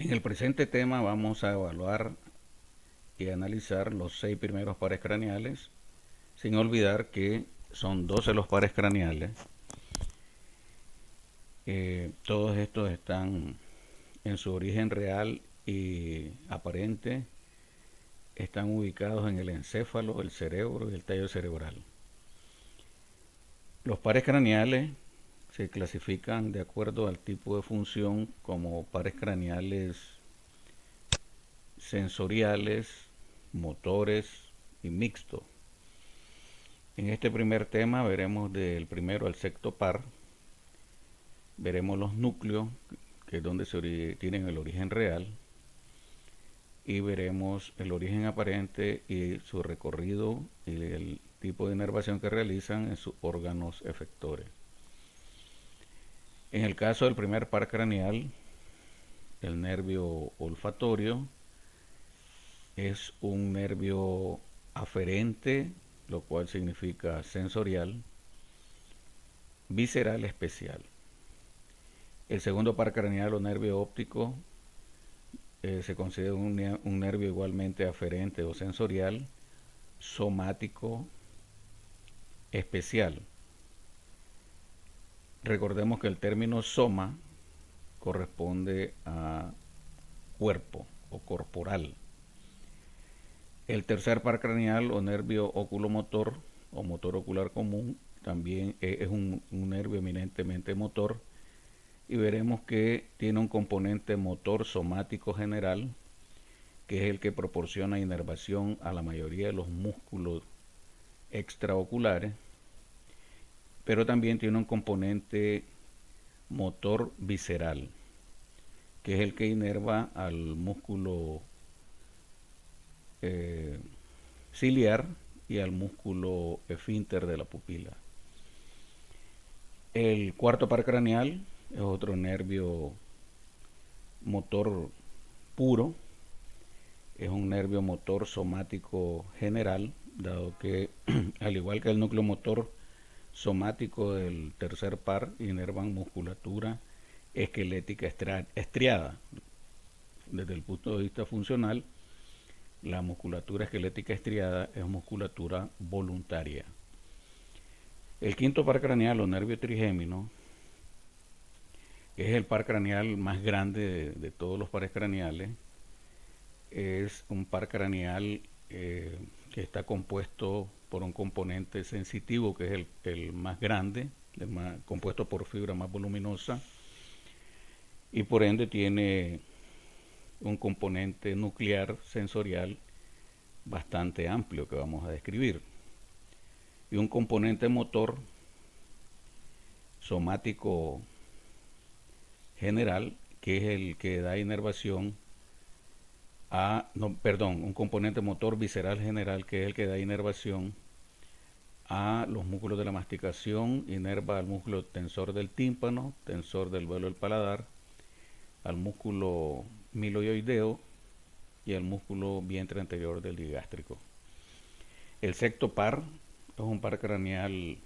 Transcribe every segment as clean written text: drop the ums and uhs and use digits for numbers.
En el presente tema vamos a evaluar y analizar los 6 primeros pares craneales, sin olvidar que son 12 los pares craneales. Todos estos están en su origen real y aparente, están ubicados en el encéfalo, el cerebro y el tallo cerebral. Los pares craneales se clasifican de acuerdo al tipo de función como pares craneales sensoriales, motores y mixtos. En este primer tema veremos del primero al sexto par, veremos los núcleos, que es donde tienen el origen real, y veremos el origen aparente y su recorrido y el tipo de inervación que realizan en sus órganos efectores. En el caso del primer par craneal, el nervio olfatorio es un nervio aferente, lo cual significa sensorial, visceral especial. El segundo par craneal o nervio óptico se considera un nervio igualmente aferente o sensorial, somático, especial. Recordemos que el término soma corresponde a cuerpo o corporal. El tercer par craneal o nervio oculomotor o motor ocular común también es un nervio eminentemente motor, y veremos que tiene un componente motor somático general, que es el que proporciona inervación a la mayoría de los músculos extraoculares, pero también tiene un componente motor visceral, que es el que inerva al músculo eh, ciliar y al músculo esfínter de la pupila. El cuarto par craneal es otro nervio motor puro, es un nervio motor somático general, dado que al igual que el núcleo motor somático del tercer par, inervan musculatura esquelética estriada. Desde el punto de vista funcional, la musculatura esquelética estriada es musculatura voluntaria. El quinto par craneal o nervio trigémino es el par craneal más grande de todos los pares craneales. Es un par craneal que está compuesto por un componente sensitivo, que es el más grande, compuesto por fibra más voluminosa, y por ende tiene un componente nuclear sensorial bastante amplio que vamos a describir, y un componente motor somático general, que es el que da inervación un componente motor visceral general, que es el que da inervación a los músculos de la masticación, inerva al músculo tensor del tímpano, tensor del vuelo del paladar, al músculo miloioideo y al músculo vientre anterior del digástrico. El sexto par es un par craneal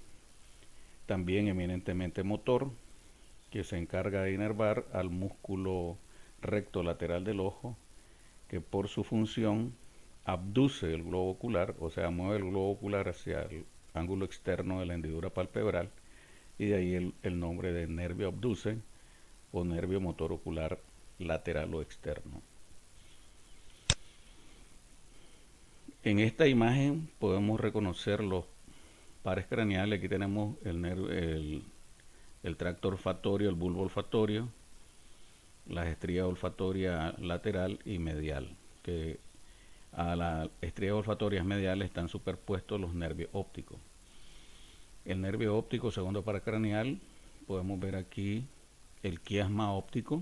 también eminentemente motor, que se encarga de inervar al músculo recto lateral del ojo, que por su función abduce el globo ocular, o sea, mueve el globo ocular hacia el ángulo externo de la hendidura palpebral, y de ahí el nombre de nervio abducen o nervio motor ocular lateral o externo. En esta imagen podemos reconocer los pares craneales. Aquí tenemos el tracto olfatorio, el bulbo olfatorio, las estrías olfatorias lateral y medial, que a las estrías olfatorias mediales están superpuestos los nervios ópticos. El nervio óptico, segundo par craneal, podemos ver aquí el quiasma óptico.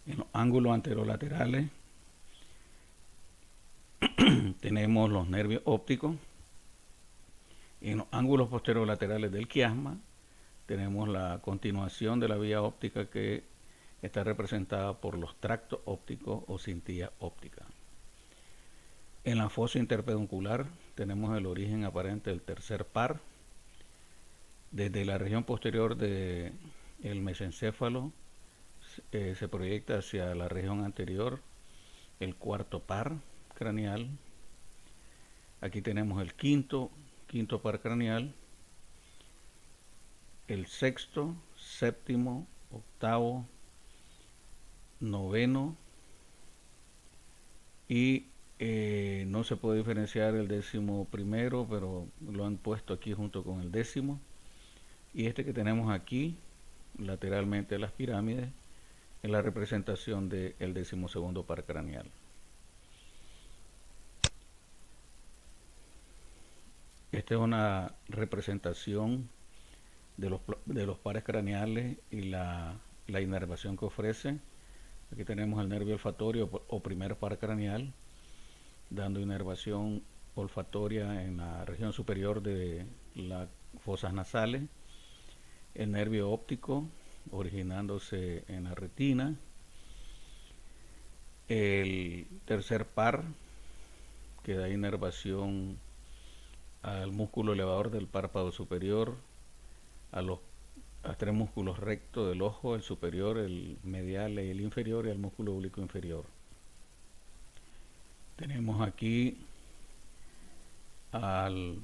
En los ángulos anterolaterales tenemos los nervios ópticos. En los ángulos posterolaterales del quiasma tenemos la continuación de la vía óptica, que está representada por los tractos ópticos o cintilla óptica. En la fosa interpeduncular tenemos el origen aparente del tercer par. Desde la región posterior del mesencéfalo se proyecta hacia la región anterior, el cuarto par craneal. Aquí tenemos el quinto par craneal, el sexto, séptimo, octavo, noveno y no se puede diferenciar el décimo primero, pero lo han puesto aquí junto con el décimo. Y este que tenemos aquí, lateralmente a las pirámides, es la representación del decimosegundo par craneal. Esta es una representación de los pares craneales y la inervación que ofrece. Aquí tenemos el nervio olfatorio o primer par craneal, dando inervación olfatoria en la región superior de las fosas nasales. El nervio óptico originándose en la retina. El tercer par que da inervación al músculo elevador del párpado superior, a los tres músculos rectos del ojo, el superior, el medial y el inferior, y al músculo oblicuo inferior. Tenemos aquí al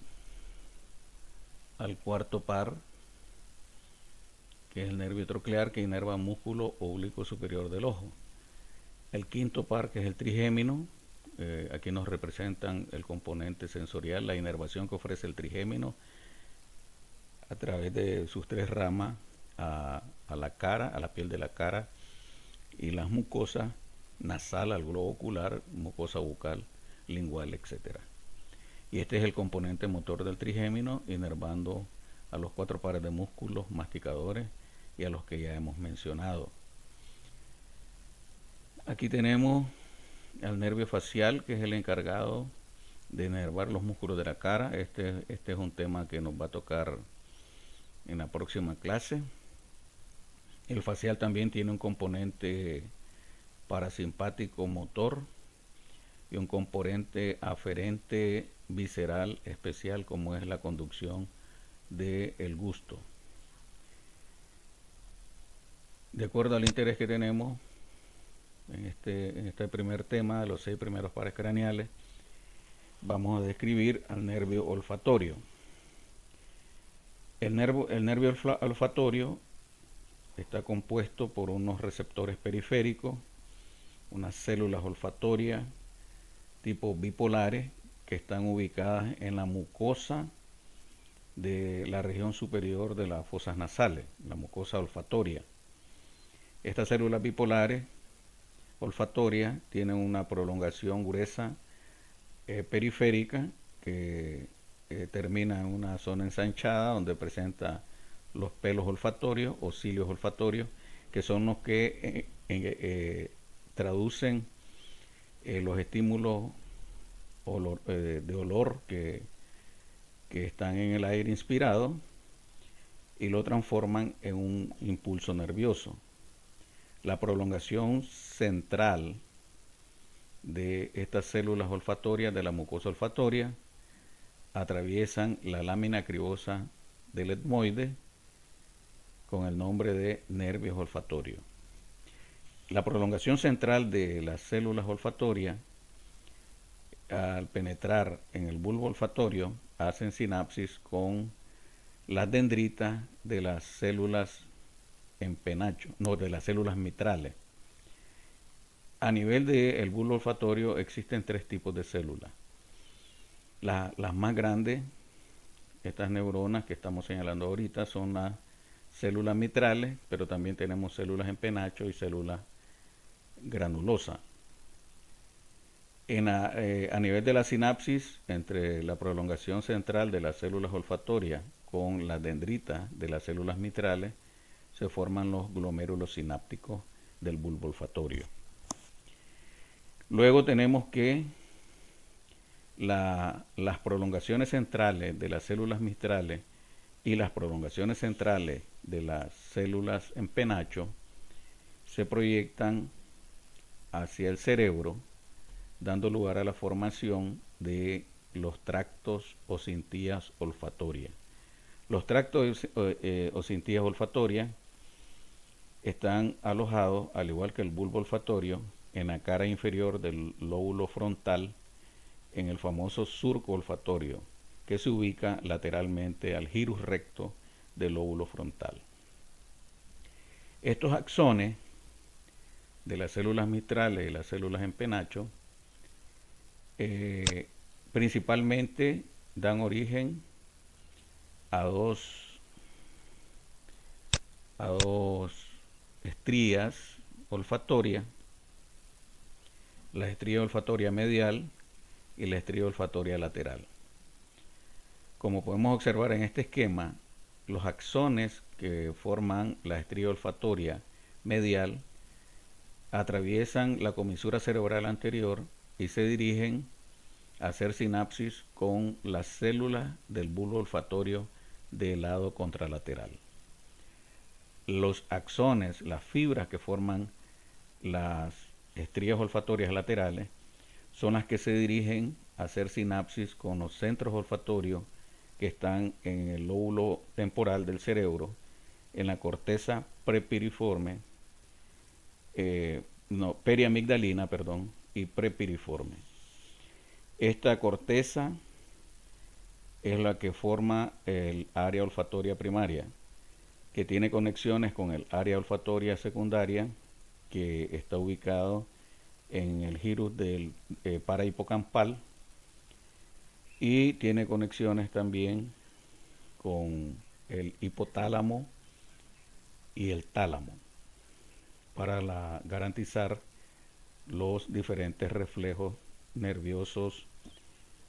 cuarto par, que es el nervio troclear, que inerva músculo oblicuo superior del ojo. El quinto par, que es el trigémino, aquí nos representan el componente sensorial, la inervación que ofrece el trigémino a través de sus tres ramas a la cara, a la piel de la cara y las mucosas nasal, al globo ocular, mucosa bucal, lingual, etc. Y este es el componente motor del trigémino, inervando a los cuatro pares de músculos masticadores y a los que ya hemos mencionado. Aquí tenemos al nervio facial, que es el encargado de inervar los músculos de la cara. Este es un tema que nos va a tocar en la próxima clase. El facial también tiene un componente parasimpático motor y un componente aferente visceral especial, como es la conducción del gusto. De acuerdo al interés que tenemos en este primer tema de los 6 primeros pares craneales, vamos a describir al nervio olfatorio. El nervio olfatorio está compuesto por unos receptores periféricos, unas células olfatorias tipo bipolares que están ubicadas en la mucosa de la región superior de las fosas nasales, la mucosa olfatoria. Estas células bipolares olfatorias tienen una prolongación gruesa periférica que termina en una zona ensanchada donde presenta los pelos olfatorios o cilios olfatorios, que son los que traducen los estímulos de olor que están en el aire inspirado y lo transforman en un impulso nervioso. La prolongación central de estas células olfatorias de la mucosa olfatoria atraviesan la lámina cribosa del etmoide con el nombre de nervios olfatorios. La prolongación central de las células olfatorias, al penetrar en el bulbo olfatorio, hacen sinapsis con las dendritas de las células en penacho, no, de las células mitrales. A nivel del bulbo olfatorio existen 3 tipos de células. Las más grandes, estas neuronas que estamos señalando ahorita, son las células mitrales, pero también tenemos células en penacho y células granulosas. A nivel de la sinapsis, entre la prolongación central de las células olfatorias con las dendritas de las células mitrales, se forman los glomérulos sinápticos del bulbo olfatorio. Luego tenemos que las prolongaciones centrales de las células mitrales y las prolongaciones centrales de las células en penacho se proyectan hacia el cerebro, dando lugar a la formación de los tractos o cintillas olfatorias. Los tractos o cintillas olfatorias están alojados, al igual que el bulbo olfatorio, en la cara inferior del lóbulo frontal, en el famoso surco olfatorio, que se ubica lateralmente al gyrus recto del lóbulo frontal. Estos axones de las células mitrales y las células en penacho principalmente dan origen a dos estrías olfatorias, la estría olfatoria medial y la estría olfatoria lateral. Como podemos observar en este esquema, los axones que forman la estría olfatoria medial atraviesan la comisura cerebral anterior y se dirigen a hacer sinapsis con las células del bulbo olfatorio del lado contralateral. Los axones, las fibras que forman las estrías olfatorias laterales, son las que se dirigen a hacer sinapsis con los centros olfatorios que están en el lóbulo temporal del cerebro, en la corteza prepiriforme, periamigdalina, y prepiriforme. Esta corteza es la que forma el área olfatoria primaria, que tiene conexiones con el área olfatoria secundaria, que está ubicado en el gyrus del parahipocampal, y tiene conexiones también con el hipotálamo y el tálamo para garantizar los diferentes reflejos nerviosos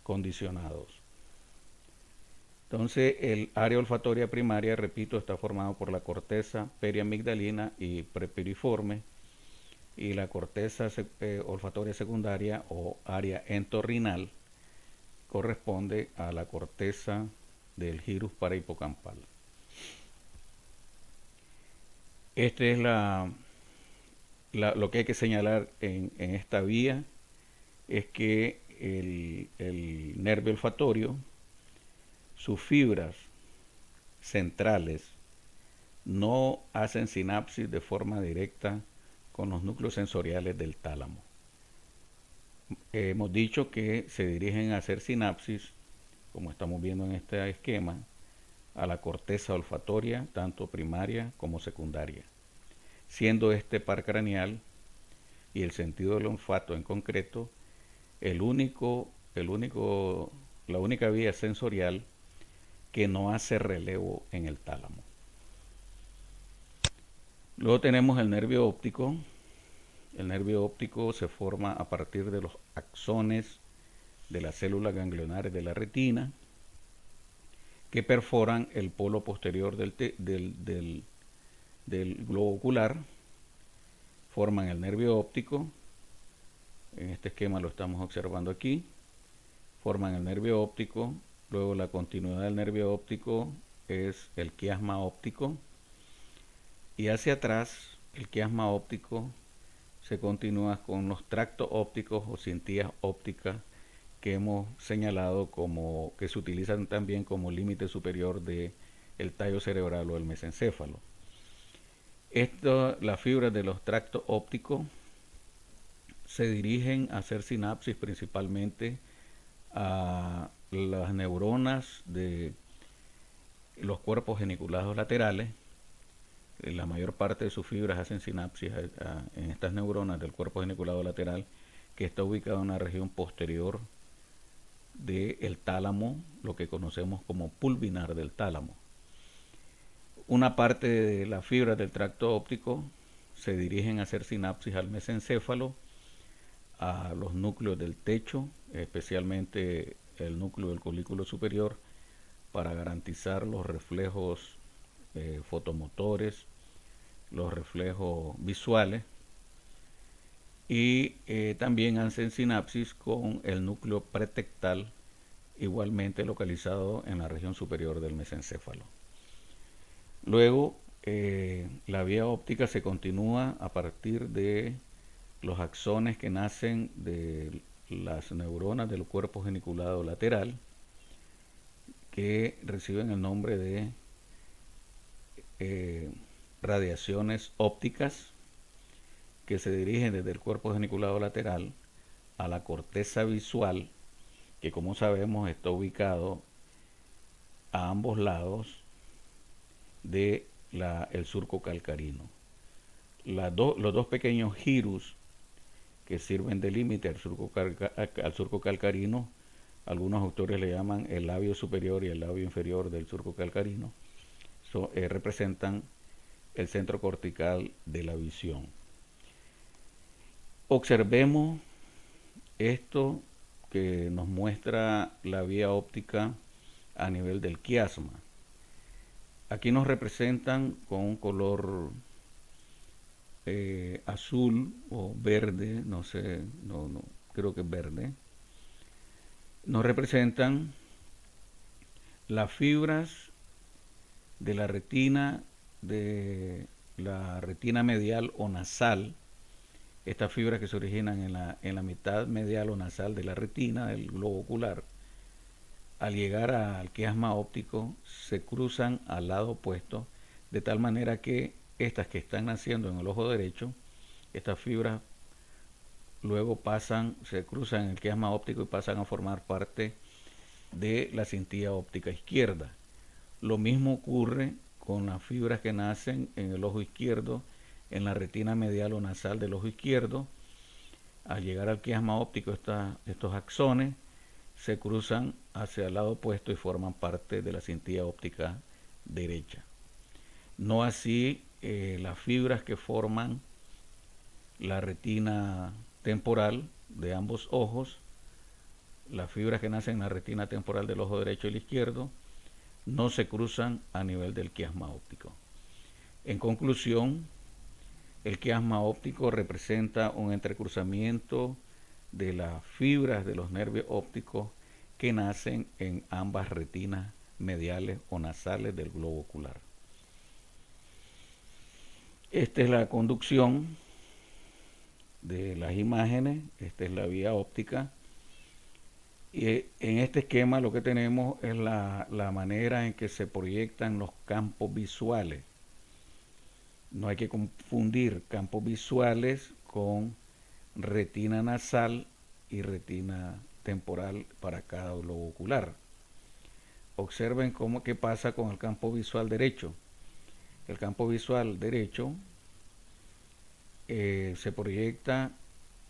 condicionados. Entonces, el área olfatoria primaria, repito, está formado por la corteza periamigdalina y prepiriforme, y la corteza olfatoria secundaria o área entorrinal corresponde a la corteza del gyrus parahipocampal. Este es lo que hay que señalar en esta vía, es que el nervio olfatorio, sus fibras centrales no hacen sinapsis de forma directa con los núcleos sensoriales del tálamo. Hemos dicho que se dirigen a hacer sinapsis, como estamos viendo en este esquema, a la corteza olfatoria, tanto primaria como secundaria, siendo este par craneal y el sentido del olfato en concreto la única vía sensorial que no hace relevo en el tálamo. Luego tenemos el nervio óptico. El nervio óptico se forma a partir de los axones de las células ganglionares de la retina, que perforan el polo posterior del globo ocular, forman el nervio óptico. En este esquema lo estamos observando aquí. Forman el nervio óptico. Luego la continuidad del nervio óptico es el quiasma óptico, y hacia atrás el quiasma óptico se continúa con los tractos ópticos o cintillas ópticas que hemos señalado que se utilizan también como límite superior del tallo cerebral o el mesencéfalo. Las fibras de los tractos ópticos se dirigen a hacer sinapsis principalmente a las neuronas de los cuerpos geniculados laterales. La mayor parte de sus fibras hacen sinapsis en estas neuronas del cuerpo geniculado lateral, que está ubicado en la región posterior del tálamo, lo que conocemos como pulvinar del tálamo. Una parte de las fibras del tracto óptico se dirigen a hacer sinapsis al mesencéfalo, a los núcleos del techo, especialmente el núcleo del colículo superior, para garantizar los reflejos fotomotores, los reflejos visuales, y también hacen sinapsis con el núcleo pretectal, igualmente localizado en la región superior del mesencéfalo. Luego, la vía óptica se continúa a partir de los axones que nacen de las neuronas del cuerpo geniculado lateral, que reciben el nombre de radiaciones ópticas que se dirigen desde el cuerpo geniculado lateral a la corteza visual, que como sabemos está ubicado a ambos lados de el surco calcarino. Los dos pequeños girus que sirven de límite al surco calcarino, algunos autores le llaman el labio superior y el labio inferior del surco calcarino, representan el centro cortical de la visión. Observemos esto que nos muestra la vía óptica a nivel del quiasma. Aquí nos representan con un color azul o verde, no sé, no, creo que es verde. Nos representan las fibras de la retina medial o nasal, estas fibras que se originan en la mitad medial o nasal de la retina, del globo ocular, al llegar al quiasma óptico se cruzan al lado opuesto, de tal manera que estas que están naciendo en el ojo derecho, estas fibras luego se cruzan en el quiasma óptico y pasan a formar parte de la cintilla óptica izquierda. Lo mismo ocurre con las fibras que nacen en el ojo izquierdo, en la retina medial o nasal del ojo izquierdo. Al llegar al quiasma óptico, estos axones se cruzan hacia el lado opuesto y forman parte de la cintilla óptica derecha. No así las fibras que forman la retina temporal de ambos ojos, las fibras que nacen en la retina temporal del ojo derecho y el izquierdo, no se cruzan a nivel del quiasma óptico. En conclusión, el quiasma óptico representa un entrecruzamiento de las fibras de los nervios ópticos que nacen en ambas retinas mediales o nasales del globo ocular. Esta es la conducción de las imágenes, esta es la vía óptica. Y en este esquema lo que tenemos es la manera en que se proyectan los campos visuales. No hay que confundir campos visuales con retina nasal y retina temporal para cada globo ocular. Observen qué pasa con el campo visual derecho. El campo visual derecho se proyecta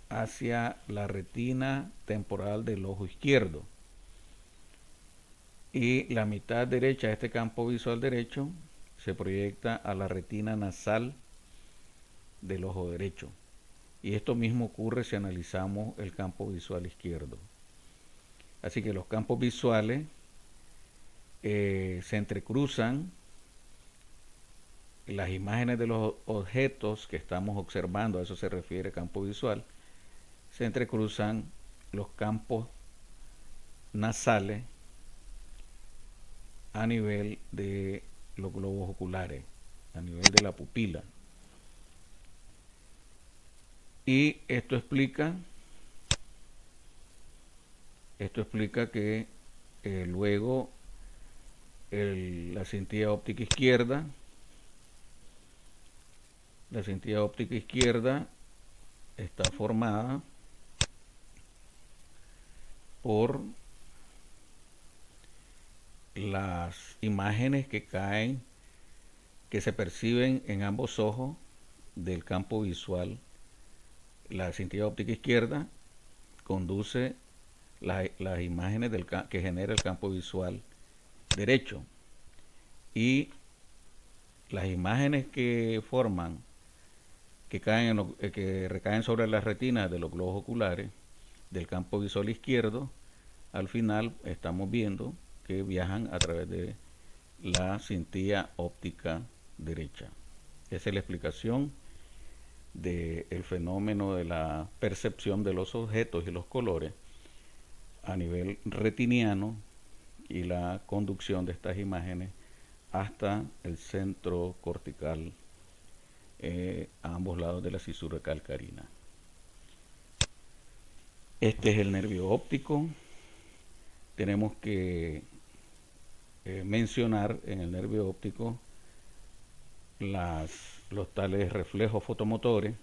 hacia la retina temporal del ojo izquierdo. Y la mitad derecha de este campo visual derecho se proyecta a la retina nasal del ojo derecho. Y esto mismo ocurre si analizamos el campo visual izquierdo. Así que los campos visuales se entrecruzan, las imágenes de los objetos que estamos observando, a eso se refiere campo visual, se entrecruzan los campos nasales a nivel de los globos oculares, a nivel de la pupila. Y esto explica que luego la cintilla óptica izquierda está formada por las imágenes que se perciben en ambos ojos del campo visual. La cintilla óptica izquierda conduce las imágenes que genera el campo visual derecho, y las imágenes que recaen sobre las retinas de los globos oculares del campo visual izquierdo, al final estamos viendo que viajan a través de la cintilla óptica derecha. Esa es la explicación del fenómeno de la percepción de los objetos y los colores a nivel retiniano y la conducción de estas imágenes hasta el centro cortical a ambos lados de la cisura calcarina. Este es el nervio óptico. Tenemos que mencionar en el nervio óptico los tales reflejos fotomotores,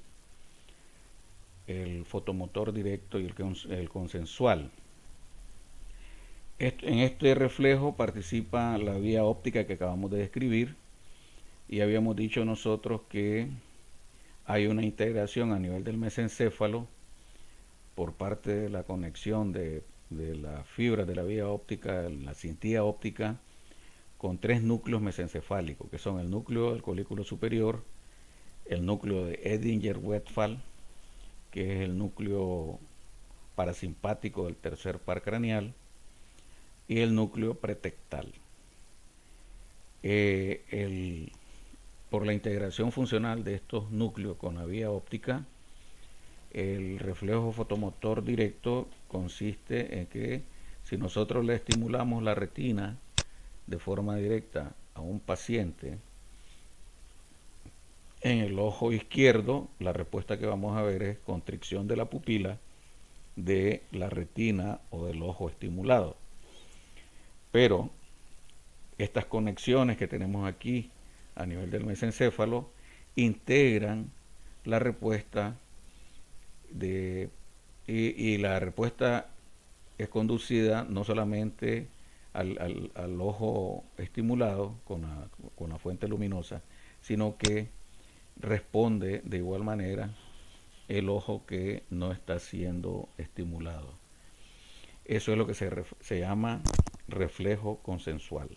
el fotomotor directo y el consensual. En este reflejo participa la vía óptica que acabamos de describir, y habíamos dicho nosotros que hay una integración a nivel del mesencéfalo por parte de la conexión de las fibras de la vía óptica, la cintilla óptica, con tres núcleos mesencefálicos, que son el núcleo del colículo superior, el núcleo de Edinger-Westphal, que es el núcleo parasimpático del tercer par craneal, y el núcleo pretectal. Por la integración funcional de estos núcleos con la vía óptica, el reflejo fotomotor directo consiste en que si nosotros le estimulamos la retina de forma directa a un paciente en el ojo izquierdo, la respuesta que vamos a ver es constricción de la pupila de la retina o del ojo estimulado. Pero estas conexiones que tenemos aquí a nivel del mesencéfalo integran la respuesta y la respuesta es conducida no solamente al ojo estimulado con la fuente luminosa, sino que responde de igual manera el ojo que no está siendo estimulado. Eso es lo que se llama reflejo consensual.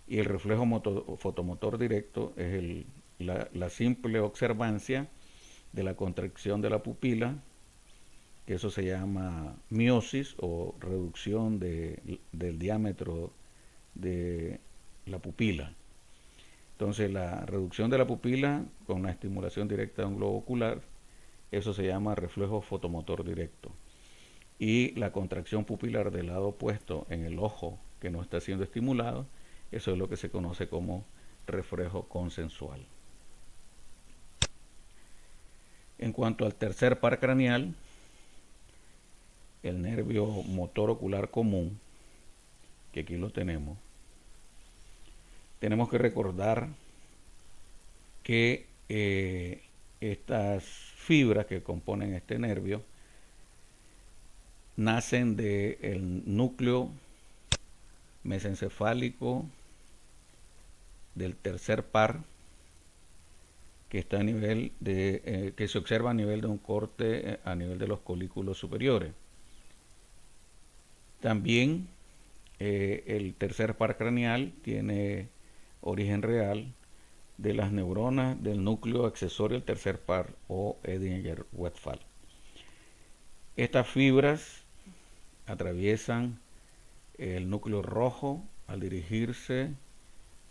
Y el reflejo fotomotor directo es la simple observancia de la contracción de la pupila, que eso se llama miosis o reducción del diámetro de la pupila. Entonces la reducción de la pupila con la estimulación directa de un globo ocular, eso se llama reflejo fotomotor directo. Y la contracción pupilar del lado opuesto en el ojo que no está siendo estimulado, eso es lo que se conoce como reflejo consensual. En cuanto al tercer par craneal, el nervio motor ocular común, que aquí lo tenemos que recordar que estas fibras que componen este nervio nacen del núcleo mesencefálico del tercer par, que está a nivel que se observa a nivel de un corte a nivel de los colículos superiores. También el tercer par craneal tiene origen real de las neuronas del núcleo accesorio del tercer par o Edinger-Westphal. Estas fibras atraviesan el núcleo rojo al dirigirse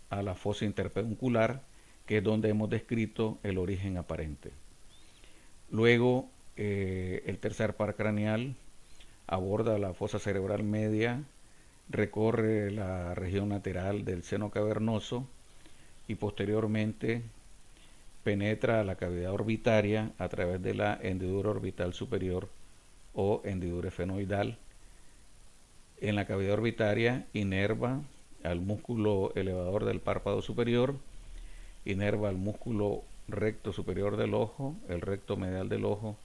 a la fosa interpeduncular, que es donde hemos descrito el origen aparente. Luego, el tercer par craneal aborda la fosa cerebral media, recorre la región lateral del seno cavernoso y posteriormente penetra a la cavidad orbitaria a través de la hendidura orbital superior o hendidura esfenoidal. En la cavidad orbitaria inerva al músculo elevador del párpado superior, inerva al músculo recto superior del ojo, el recto medial del ojo,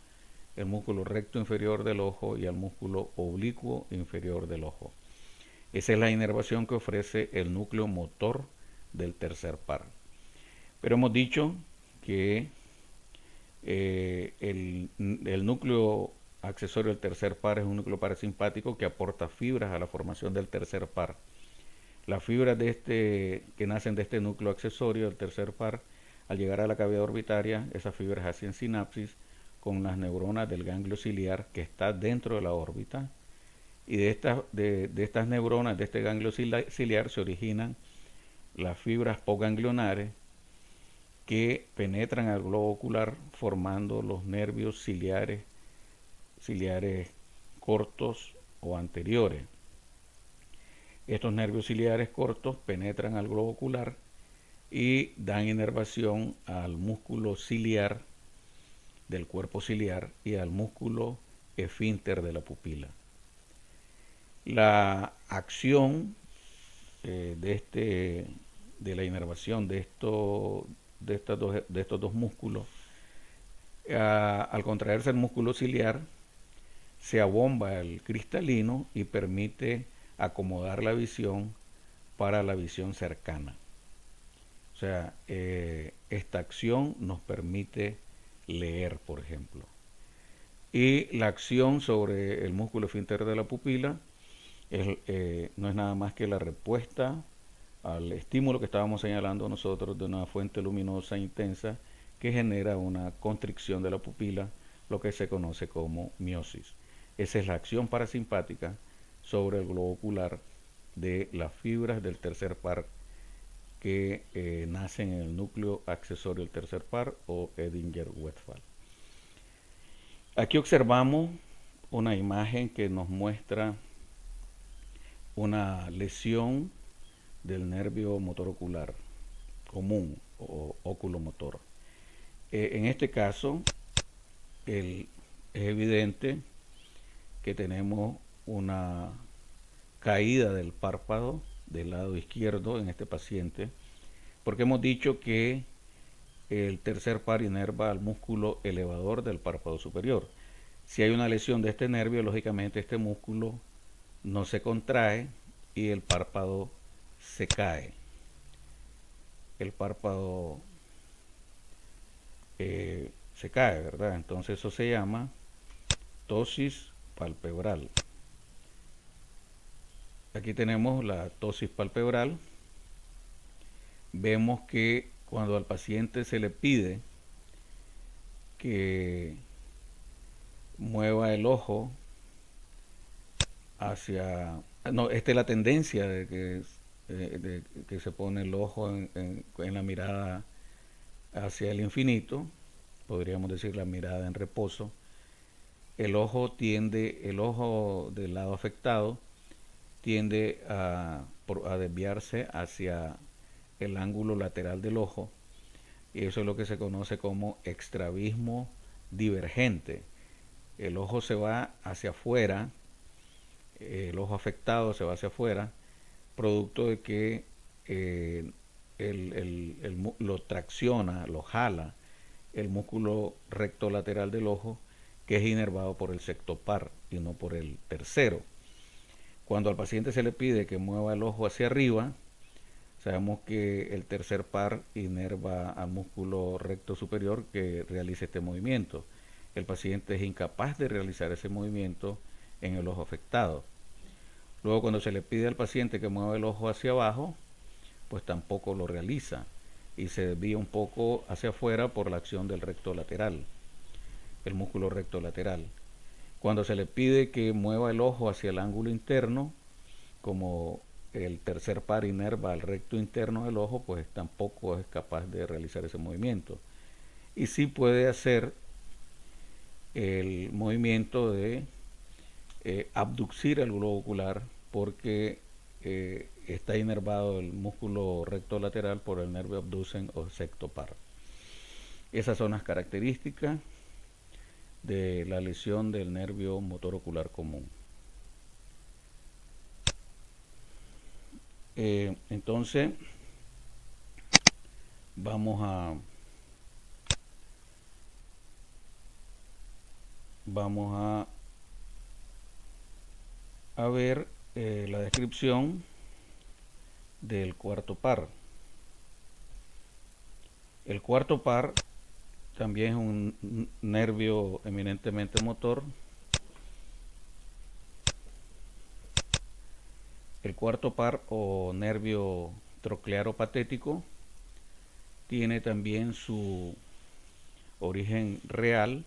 el músculo recto inferior del ojo y al músculo oblicuo inferior del ojo. Esa es la inervación que ofrece el núcleo motor del tercer par. Pero hemos dicho que el núcleo accesorio del tercer par es un núcleo parasimpático que aporta fibras a la formación del tercer par. Las fibras que nacen de este núcleo accesorio del tercer par, al llegar a la cavidad orbitaria, esas fibras hacen sinapsis con las neuronas del ganglio ciliar que está dentro de la órbita, y de estas neuronas, de este ganglio ciliar, se originan las fibras postganglionares que penetran al globo ocular formando los nervios ciliares cortos o anteriores. Estos nervios ciliares cortos penetran al globo ocular y dan inervación al músculo ciliar del cuerpo ciliar y al músculo esfínter de la pupila. La acción de de la inervación de estos dos músculos, al contraerse el músculo ciliar, se abomba el cristalino y permite acomodar la visión para la visión cercana. O sea, esta acción nos permite leer, por ejemplo. Y la acción sobre el músculo esfínter de la pupila no es nada más que la respuesta al estímulo que estábamos señalando nosotros de una fuente luminosa intensa que genera una constricción de la pupila, lo que se conoce como miosis. Esa es la acción parasimpática sobre el globo ocular de las fibras del tercer par que nacen en el núcleo accesorio del tercer par o Edinger-Westphal. Aquí observamos una imagen que nos muestra una lesión del nervio motor ocular común o oculomotor. En este caso, es evidente que tenemos una caída del párpado del lado izquierdo en este paciente, porque hemos dicho que el tercer par inerva al músculo elevador del párpado superior. Si hay una lesión de este nervio, lógicamente este músculo no se contrae y el párpado se cae. El párpado se cae, ¿verdad? Entonces eso se llama ptosis palpebral. Aquí tenemos la ptosis palpebral. Vemos que cuando al paciente se le pide que mueva el ojo hacia... No, esta es la tendencia de que se pone el ojo en la mirada hacia el infinito, podríamos decir la mirada en reposo. El ojo del lado afectado tiende a desviarse hacia el ángulo lateral del ojo, y eso es lo que se conoce como extravismo divergente. El ojo se va hacia afuera, el ojo afectado se va hacia afuera, producto de que lo tracciona, lo jala el músculo recto lateral del ojo, que es inervado por el sexto par y no por el tercero. Cuando al paciente se le pide que mueva el ojo hacia arriba, sabemos que el tercer par inerva al músculo recto superior que realiza este movimiento. El paciente es incapaz de realizar ese movimiento en el ojo afectado. Luego, cuando se le pide al paciente que mueva el ojo hacia abajo, pues tampoco lo realiza y se desvía un poco hacia afuera por la acción del recto lateral, el músculo recto lateral. Cuando se le pide que mueva el ojo hacia el ángulo interno, como el tercer par inerva al recto interno del ojo, pues tampoco es capaz de realizar ese movimiento. Y sí puede hacer el movimiento de abducir el globo ocular, porque está inervado el músculo recto lateral por el nervio abducen o sexto par. Esas son las características de la lesión del nervio motor ocular común. Entonces vamos a ver la descripción del cuarto par. El cuarto par también es un nervio eminentemente motor. El cuarto par o nervio troclearo patético tiene también su origen real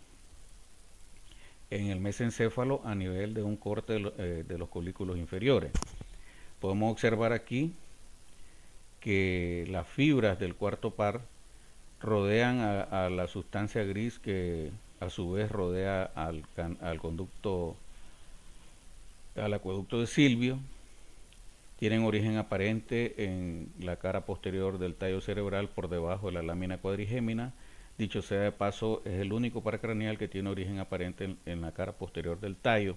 en el mesencéfalo a nivel de un corte de los colículos inferiores. Podemos observar aquí que las fibras del cuarto par rodean a la sustancia gris que a su vez rodea al conducto, al acueducto de Silvio. Tienen origen aparente en la cara posterior del tallo cerebral por debajo de la lámina cuadrigémina. Dicho sea de paso, es el único par craneal que tiene origen aparente en la cara posterior del tallo.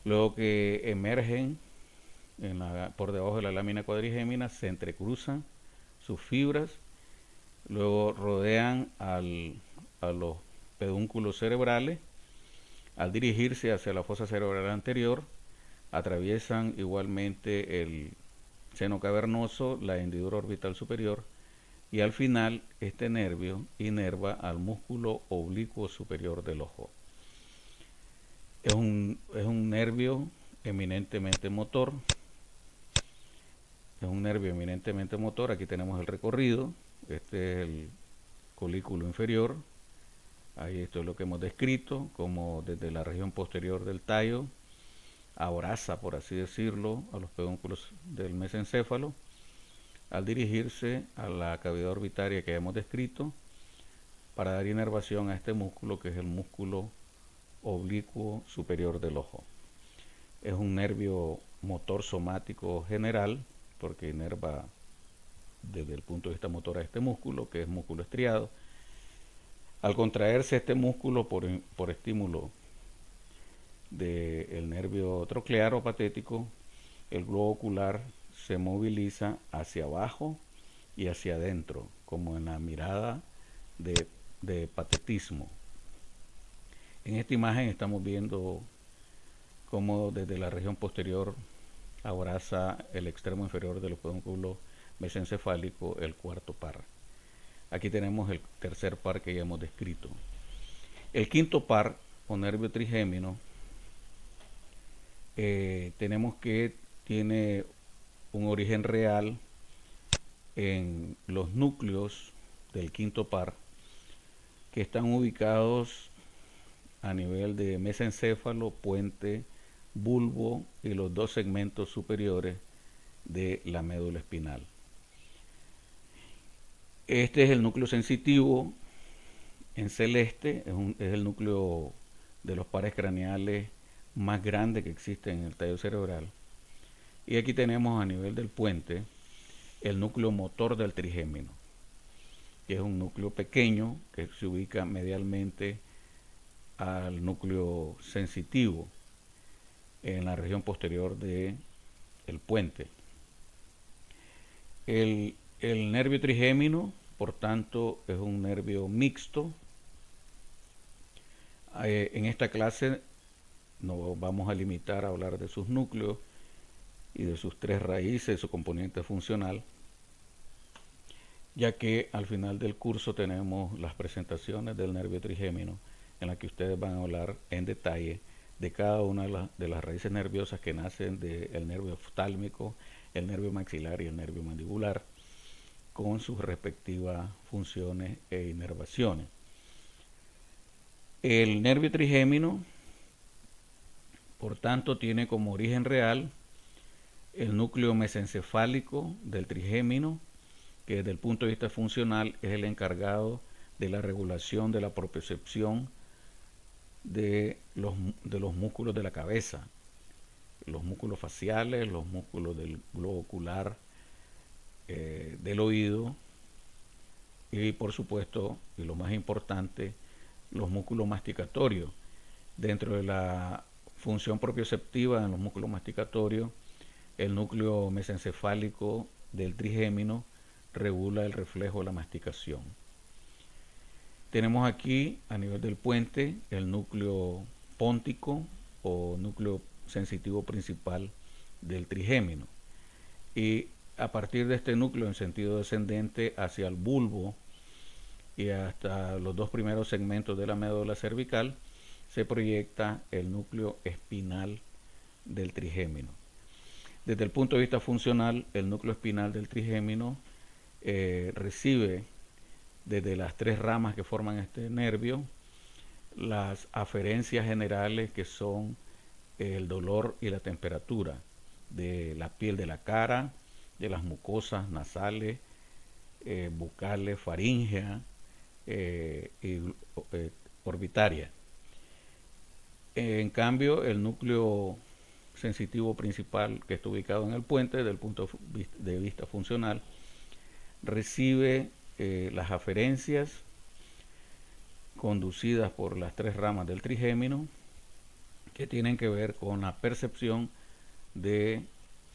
Luego que emergen por debajo de la lámina cuadrigémina, se entrecruzan sus fibras, luego rodean a los pedúnculos cerebrales. Al dirigirse hacia la fosa cerebral anterior, atraviesan igualmente el seno cavernoso, la hendidura orbital superior, y al final este nervio inerva al músculo oblicuo superior del ojo. Es un nervio eminentemente motor. Es un nervio eminentemente motor. Aquí tenemos el recorrido. Este es el colículo inferior. Ahí esto es lo que hemos descrito, como desde la región posterior del tallo abraza, por así decirlo, a los pedúnculos del mesencéfalo, al dirigirse a la cavidad orbitaria que hemos descrito, para dar inervación a este músculo, que es el músculo oblicuo superior del ojo. Es un nervio motor somático general, porque inerva desde el punto de vista motor a este músculo, que es músculo estriado. Al contraerse este músculo por estímulo del nervio troclear o patético, el globo ocular se moviliza hacia abajo y hacia adentro, como en la mirada de patetismo. En esta imagen estamos viendo cómo desde la región posterior abraza el extremo inferior del pedúnculo mesencefálico, el cuarto par. Aquí tenemos el tercer par que ya hemos descrito. El quinto par, o nervio trigémino, tenemos que tiene un origen real en los núcleos del quinto par, que están ubicados a nivel de mesencéfalo, puente, bulbo y los dos segmentos superiores de la médula espinal. Este es el núcleo sensitivo en celeste, es el núcleo de los pares craneales más grande que existe en el tallo cerebral. Y aquí tenemos a nivel del puente el núcleo motor del trigémino, que es un núcleo pequeño que se ubica medialmente al núcleo sensitivo en la región posterior del puente. El nervio trigémino, por tanto, es un nervio mixto. En esta clase nos vamos a limitar a hablar de sus núcleos y de sus tres raíces, de su componente funcional, ya que al final del curso tenemos las presentaciones del nervio trigémino, en las que ustedes van a hablar en detalle de cada una de las raíces nerviosas que nacen del nervio oftálmico, el nervio maxilar y el nervio mandibular, con sus respectivas funciones e inervaciones. El nervio trigémino, por tanto, tiene como origen real el núcleo mesencefálico del trigémino, que desde el punto de vista funcional es el encargado de la regulación de la propiocepción de los músculos de la cabeza, los músculos faciales, los músculos del globo ocular, del oído y, por supuesto, y lo más importante, los músculos masticatorios. Dentro de la función propioceptiva en los músculos masticatorios, el núcleo mesencefálico del trigémino regula el reflejo de la masticación. Tenemos aquí, a nivel del puente, el núcleo póntico o núcleo sensitivo principal del trigémino. Y a partir de este núcleo en sentido descendente hacia el bulbo y hasta los dos primeros segmentos de la médula cervical, se proyecta el núcleo espinal del trigémino. Desde el punto de vista funcional, el núcleo espinal del trigémino recibe desde las tres ramas que forman este nervio las aferencias generales, que son el dolor y la temperatura de la piel de la cara, de las mucosas nasales, bucales, faríngea y orbitaria. En cambio, el núcleo sensitivo principal, que está ubicado en el puente, desde el punto de vista funcional, recibe las aferencias conducidas por las tres ramas del trigémino, que tienen que ver con la percepción de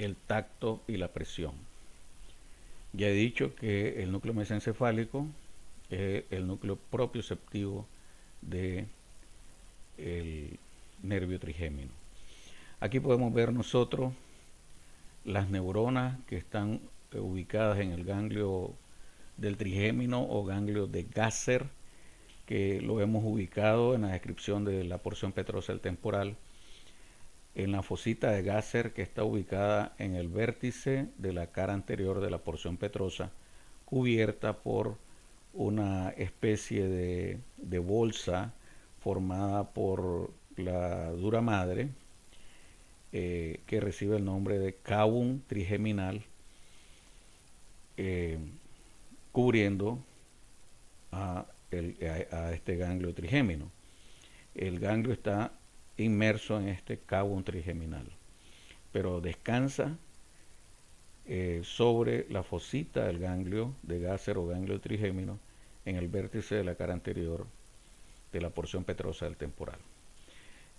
el tacto y la presión. Ya he dicho que el núcleo mesencefálico es el núcleo propioceptivo del nervio trigémino. Aquí podemos ver nosotros las neuronas que están ubicadas en el ganglio del trigémino o ganglio de Gasser, que lo hemos ubicado en la descripción de la porción petrosal temporal, en la fosita de Gasser, que está ubicada en el vértice de la cara anterior de la porción petrosa, cubierta por una especie de bolsa formada por la dura madre, que recibe el nombre de cavum trigeminal, cubriendo a este ganglio trigémino. El ganglio está inmerso en este cavum trigeminal, pero descansa sobre la fosita del ganglio de Gasser o ganglio trigémino en el vértice de la cara anterior de la porción petrosa del temporal.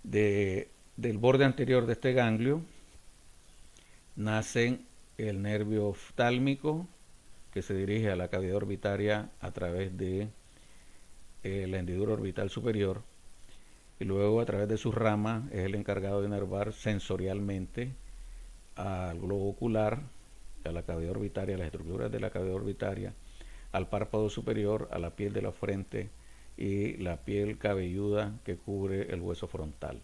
Del borde anterior de este ganglio nace el nervio oftálmico, que se dirige a la cavidad orbitaria a través de la hendidura orbital superior, y luego a través de sus ramas es el encargado de inervar sensorialmente al globo ocular, a la cavidad orbitaria, a las estructuras de la cavidad orbitaria, al párpado superior, a la piel de la frente y la piel cabelluda que cubre el hueso frontal.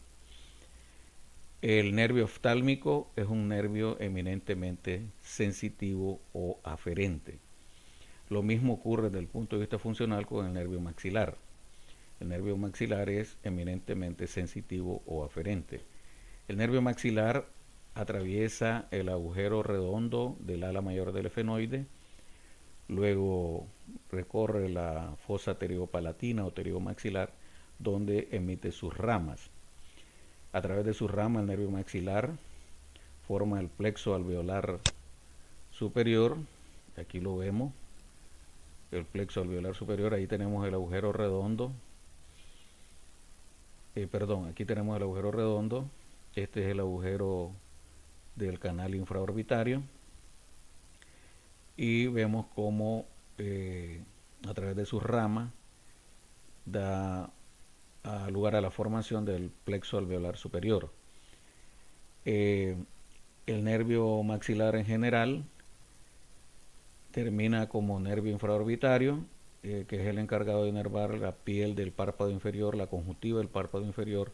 El nervio oftálmico es un nervio eminentemente sensitivo o aferente. Lo mismo ocurre desde el punto de vista funcional con el nervio maxilar. El nervio maxilar es eminentemente sensitivo o aferente. El nervio maxilar atraviesa el agujero redondo del ala mayor del efenoide, luego recorre la fosa pterigo-palatina o pterigo-maxilar, donde emite sus ramas. A través de sus ramas, el nervio maxilar forma el plexo alveolar superior. Aquí lo vemos, el plexo alveolar superior. Ahí tenemos el agujero redondo. Aquí tenemos el agujero redondo. Este es el agujero del canal infraorbitario. Y vemos cómo a través de sus ramas da lugar a la formación del plexo alveolar superior. El nervio maxilar en general termina como nervio infraorbitario, que es el encargado de inervar la piel del párpado inferior, la conjuntiva del párpado inferior,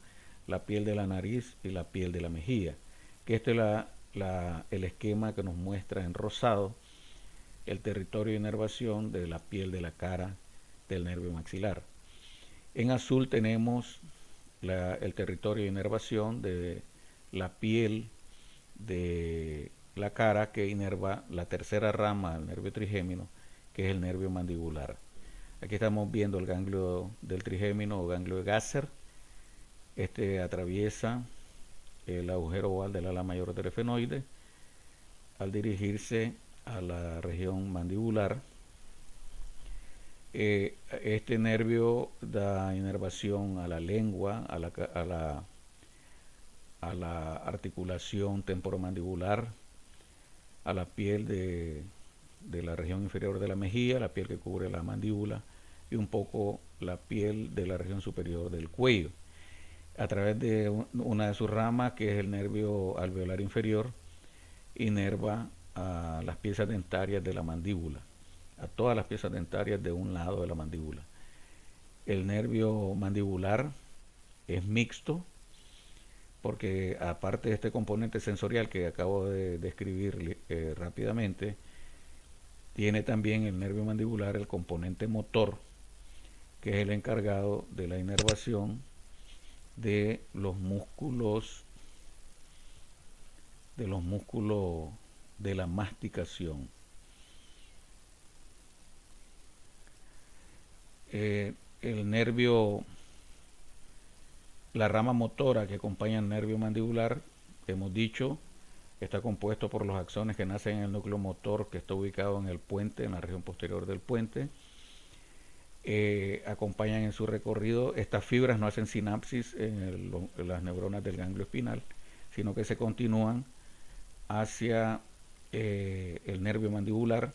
la piel de la nariz y la piel de la mejilla. Que este es el esquema que nos muestra en rosado el territorio de inervación de la piel de la cara del nervio maxilar. En azul tenemos el territorio de inervación de la piel de la cara que inerva la tercera rama del nervio trigémino, que es el nervio mandibular. Aquí estamos viendo el ganglio del trigémino o ganglio de Gasser. Este atraviesa el agujero oval del ala mayor del efenoide al dirigirse a la región mandibular. Este nervio da inervación a la lengua, a la articulación temporomandibular, a la piel de la región inferior de la mejilla, la piel que cubre la mandíbula y un poco la piel de la región superior del cuello. A través de una de sus ramas, que es el nervio alveolar inferior, inerva a las piezas dentarias de la mandíbula, a todas las piezas dentarias de un lado de la mandíbula. El nervio mandibular es mixto, porque aparte de este componente sensorial que acabo de describir rápidamente, tiene también el nervio mandibular el componente motor, que es el encargado de la inervación de los músculos de la masticación. El nervio, la rama motora que acompaña al nervio mandibular, hemos dicho, está compuesto por los axones que nacen en el núcleo motor, que está ubicado en el puente, en la región posterior del puente. Acompañan en su recorrido. Estas fibras no hacen sinapsis en las neuronas del ganglio espinal, sino que se continúan hacia el nervio mandibular,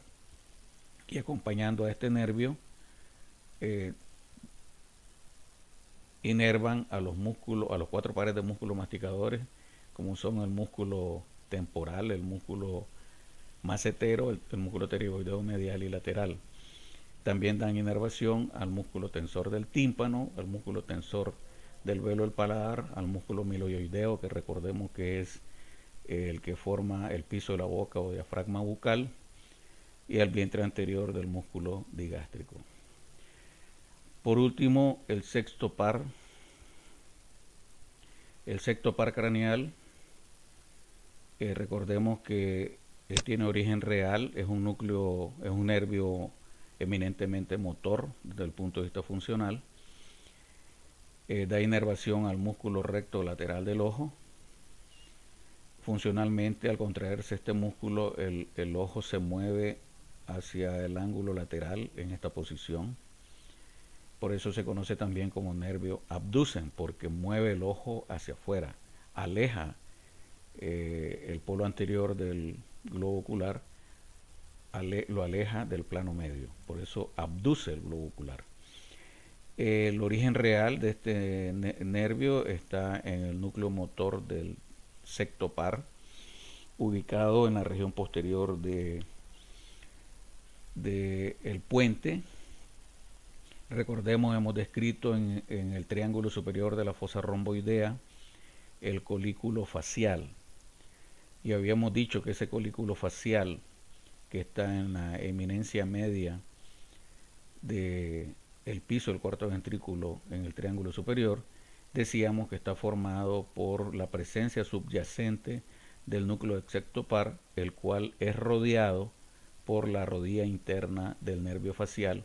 y acompañando a este nervio eh, inervan a los músculos, a los cuatro pares de músculos masticadores, como son el músculo temporal, el músculo macetero, el músculo pterigoideo medial y lateral. También dan inervación al músculo tensor del tímpano, al músculo tensor del velo del paladar, al músculo miloioideo, que recordemos que es el que forma el piso de la boca o diafragma bucal, y al vientre anterior del músculo digástrico. Por último, el sexto par craneal, recordemos que tiene origen real, es un núcleo, es un nervio eminentemente motor desde el punto de vista funcional. Da inervación al músculo recto lateral del ojo. Funcionalmente, al contraerse este músculo, el ojo se mueve hacia el ángulo lateral en esta posición. Por eso se conoce también como nervio abducen, porque mueve el ojo hacia afuera, aleja el polo anterior del globo ocular, lo aleja del plano medio. Por eso abduce el globo ocular. El origen real de este nervio está en el núcleo motor del sexto par, ubicado en la región posterior de el puente. Recordemos, hemos descrito en el triángulo superior de la fosa romboidea el colículo facial, y habíamos dicho que ese colículo facial, que está en la eminencia media del piso del cuarto ventrículo en el triángulo superior, decíamos que está formado por la presencia subyacente del núcleo del sexto par, el cual es rodeado por la rodilla interna del nervio facial,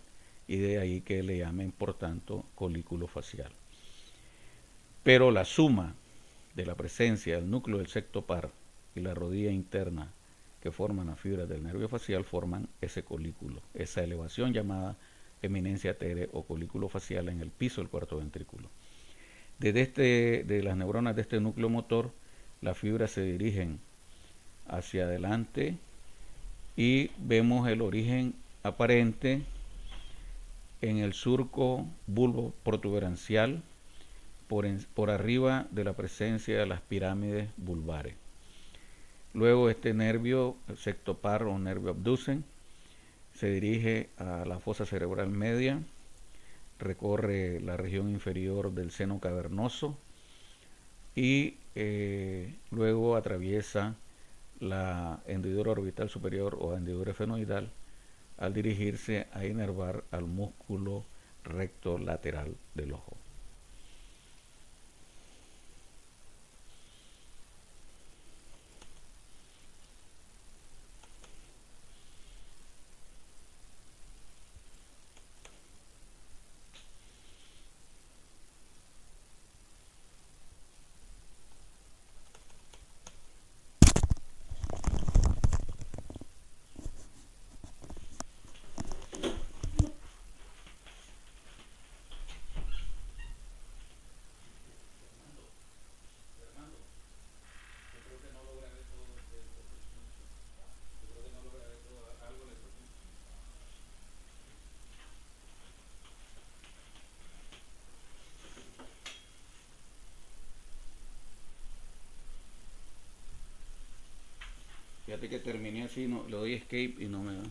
y de ahí que le llamen por tanto colículo facial. Pero la suma de la presencia del núcleo del sexto par y la rodilla interna que forman las fibras del nervio facial forman ese colículo, esa elevación llamada eminencia tere o colículo facial en el piso del cuarto ventrículo. De las neuronas de este núcleo motor, las fibras se dirigen hacia adelante y vemos el origen aparente en el surco bulbo protuberancial por arriba de la presencia de las pirámides vulvares. Luego este nervio, el sexto par o nervio abducen, se dirige a la fosa cerebral media, recorre la región inferior del seno cavernoso y luego atraviesa la hendidura orbital superior o hendidura efenoidal al dirigirse a inervar al músculo recto lateral del ojo. Fíjate que terminé así, no, le doy escape y no me da.